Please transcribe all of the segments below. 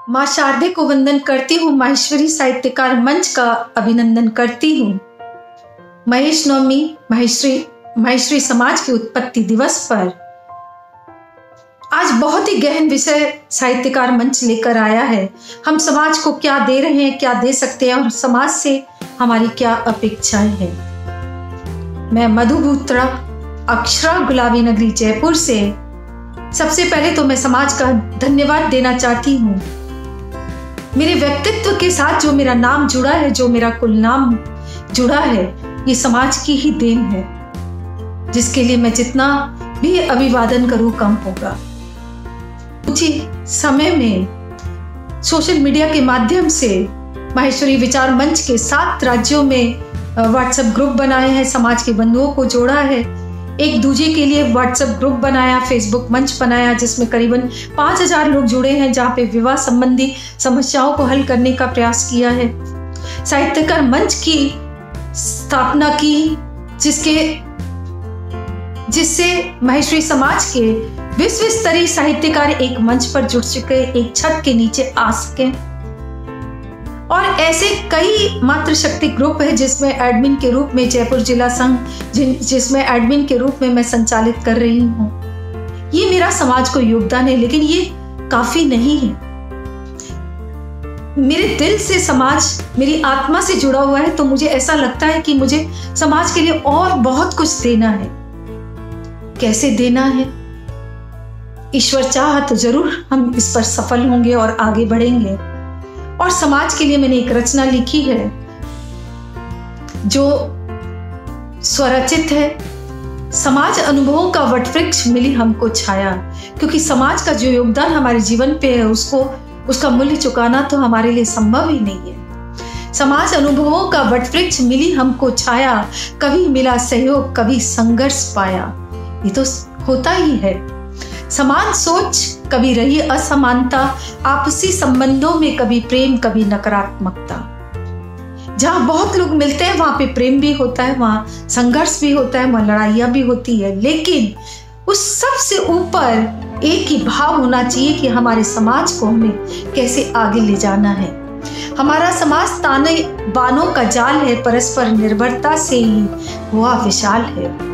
माँ शारदे को वंदन करती हूँ। माहेश्वरी साहित्यकार मंच का अभिनंदन करती हूँ। महेश नवमी माहेश्वरी समाज के उत्पत्ति दिवस पर आज बहुत ही गहन विषय साहित्यकार मंच लेकर आया है। हम समाज को क्या दे रहे हैं, क्या दे सकते हैं और समाज से हमारी क्या अपेक्षाएं हैं। मैं मधु बूत्रा, अक्षरा गुलाबी नगरी जयपुर से सबसे पहले तो मैं समाज का धन्यवाद देना चाहती हूँ। मेरे व्यक्तित्व के साथ जो मेरा नाम जुड़ा है, जो मेरा कुल नाम जुड़ा है, ये समाज की ही देन है, जिसके लिए मैं जितना भी अभिवादन करूं कम होगा। उसी समय में सोशल मीडिया के माध्यम से माहेश्वरी विचार मंच के 7 राज्यों में व्हाट्सएप ग्रुप बनाए हैं, समाज के बंधुओं को जोड़ा है। एक दूजे के लिए व्हाट्सएप ग्रुप बनाया, फेसबुक मंच बनाया, जिसमें करीबन 5000 लोग जुड़े हैं, जहाँ पे विवाह संबंधी समस्याओं को हल करने का प्रयास किया है। साहित्यकार मंच की स्थापना की, जिससे माहेश्वरी समाज के विश्व स्तरीय साहित्यकार एक मंच पर जुड़ चुके, एक छत के नीचे आ सके। और ऐसे कई मातृशक्ति ग्रुप है जिसमें एडमिन के रूप में जयपुर जिला संघ, जिसमें एडमिन के रूप में मैं संचालित कर रही हूँ। ये मेरा समाज को योगदान है, लेकिन ये काफी नहीं है। मेरे दिल से समाज मेरी आत्मा से जुड़ा हुआ है, तो मुझे ऐसा लगता है कि मुझे समाज के लिए और बहुत कुछ देना है। कैसे देना है? ईश्वर चाहा तो जरूर हम इस पर सफल होंगे और आगे बढ़ेंगे। और समाज के लिए मैंने एक रचना लिखी है जो स्वरचित है। समाज अनुभवों का वटवृक्ष मिली हमको छाया, क्योंकि समाज का जो योगदान हमारे जीवन पे है, उसका मूल्य चुकाना तो हमारे लिए संभव ही नहीं है। समाज अनुभवों का वटवृक्ष मिली हमको छाया, कभी मिला सहयोग, कभी संघर्ष पाया। ये तो होता ही है। समान सोच, कभी रही असमानता, आपसी संबंधों में कभी प्रेम, कभी नकारात्मकता। जहां बहुत लोग मिलते हैं वहां पे प्रेम भी होता है, वहां संघर्ष भी होता है, वहां लड़ाइयां भी होती है, लेकिन उस सब से ऊपर एक ही भाव होना चाहिए कि हमारे समाज को हमें कैसे आगे ले जाना है। हमारा समाज ताने बानों का जाल है, परस्पर निर्भरता से ही हुआ विशाल है।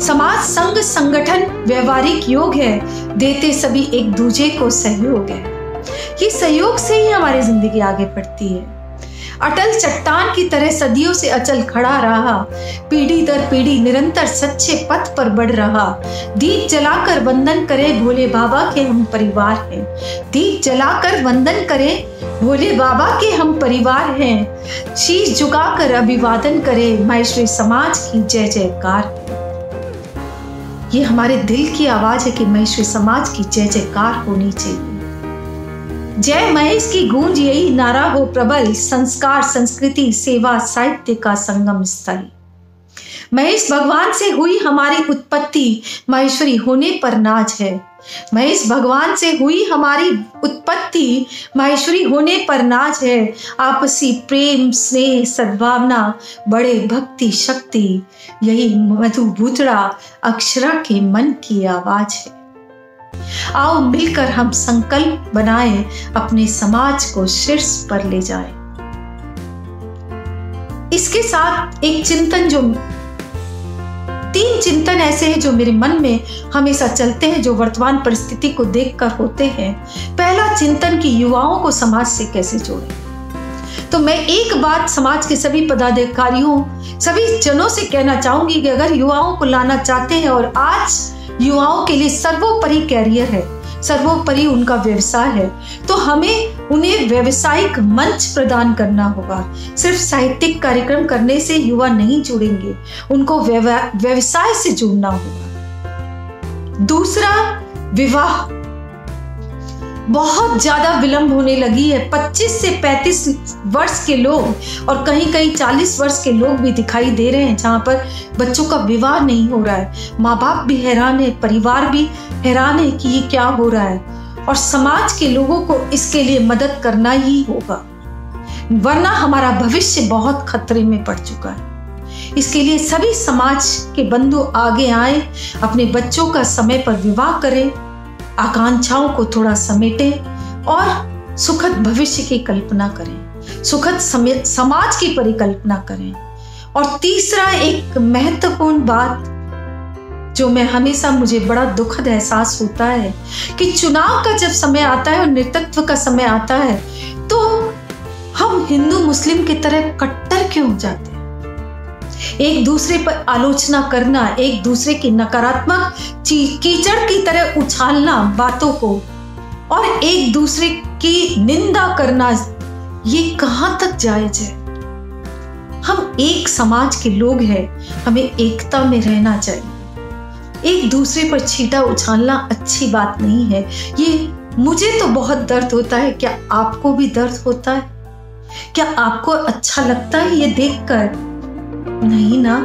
समाज संघ संगठन व्यवहारिक योग है, देते सभी एक दूजे को सहयोग है। ये सहयोग से ही हमारी जिंदगी आगे बढ़ती है। अटल चट्टान की तरह सदियों से अचल खड़ा रहा, पीढ़ी दर पीढ़ी निरंतर सच्चे पथ पर बढ़ रहा। दीप जलाकर वंदन करें भोले बाबा के हम परिवार हैं। दीप जलाकर वंदन करें भोले बाबा के हम परिवार हैं। शीश झुकाकर अभिवादन करें, माहेश्वरी समाज की जय जयकार। ये हमारे दिल की आवाज है कि माहेश्वरी समाज की जय जयकार होनी चाहिए। जय महेश की गूंज यही नारा हो प्रबल, संस्कार संस्कृति सेवा साहित्य का संगम स्थल। महेश भगवान से हुई हमारी उत्पत्ति, माहेश्वरी होने पर नाज है। महेश भगवान से हुई हमारी उत्पत्ति, माहेश्वरी होने पर नाज है। आपसी प्रेम स्नेह सद्भावना बड़े भक्ति शक्ति, यही मधु बूत्रा अक्षरा के मन की आवाज है। आओ मिलकर हम संकल्प बनाएं, अपने समाज को शीर्ष पर ले जाएं। इसके साथ एक चिंतन, जो 3 चिंतन ऐसे हैं जो मेरे मन में हमेशा चलते हैं, जो वर्तमान परिस्थिति को देखकर होते हैं। पहला चिंतन कि युवाओं को समाज से कैसे जोड़ें। तो मैं एक बात समाज के सभी पदाधिकारियों, सभी जनों से कहना चाहूंगी कि अगर युवाओं को लाना चाहते हैं, और आज युवाओं के लिए सर्वोपरि कैरियर है, सर्वोपरि उनका व्यवसाय है, तो हमें उन्हें व्यवसायिक मंच प्रदान करना होगा। सिर्फ साहित्यिक कार्यक्रम करने से युवा नहीं जुड़ेंगे, उनको व्यवसाय से जुड़ना होगा। दूसरा, विवाह बहुत ज्यादा विलंब होने लगी है। 25 से 35 वर्ष के लोग और कहीं कहीं 40 वर्ष के लोग भी दिखाई दे रहे हैं जहां पर बच्चों का विवाह नहीं हो रहा है। माँ बाप भी हैरान है, परिवार भी हैरान है कि ये क्या हो रहा है, और समाज के लोगों को इसके लिए मदद करना ही होगा, वरना हमारा भविष्य बहुत खतरे में पड़ चुका है। इसके लिए सभी समाज के बंधु आगे आए, अपने बच्चों का समय पर विवाह करें, आकांक्षाओं को थोड़ा समेटें और सुखद भविष्य की कल्पना करें, सुखद समाज की परिकल्पना करें। और तीसरा एक महत्वपूर्ण बात जो मैं हमेशा, मुझे बड़ा दुखद एहसास होता है कि चुनाव का जब समय आता है और नेतृत्व का समय आता है तो हम हिंदू मुस्लिम की तरह कट्टर क्यों हो जाते हैं। एक दूसरे पर आलोचना करना, एक दूसरे की नकारात्मक कीचड़ की तरह उछालना बातों को और एक दूसरे की निंदा करना, ये कहां तक जायज है। हम एक समाज के लोग हैं, हमें एकता में रहना चाहिए। एक दूसरे पर छींटा उछालना अच्छी बात नहीं है। ये मुझे तो बहुत दर्द होता है। क्या आपको भी दर्द होता है? क्या आपको अच्छा लगता है ये देखकर? नहीं ना।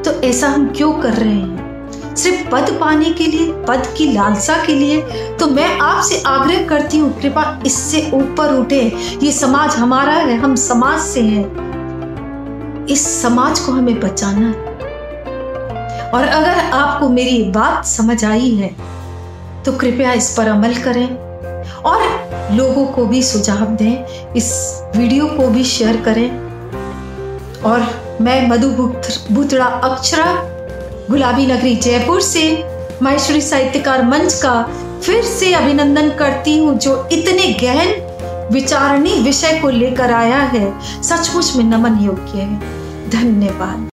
तो ऐसा हम क्यों कर रहे हैं? सिर्फ पद पाने के लिए, पद की लालसा के लिए? तो मैं आपसे आग्रह करती हूँ, कृपा इससे ऊपर उठे। ये समाज हमारा है, हम समाज से हैं। इस समाज को हमें बचाना है। और अगर आपको मेरी बात समझ आई है तो कृपया इस पर अमल करें और लोगों को भी सुझाव दें, इस वीडियो को भी शेयर करें। और मैं मधु बुतड़ा अक्षरा, गुलाबी नगरी जयपुर से माहेश्वरी साहित्यकार मंच का फिर से अभिनंदन करती हूँ, जो इतने गहन विचारणीय विषय को लेकर आया है। सचमुच में नमन योग्य है। धन्यवाद।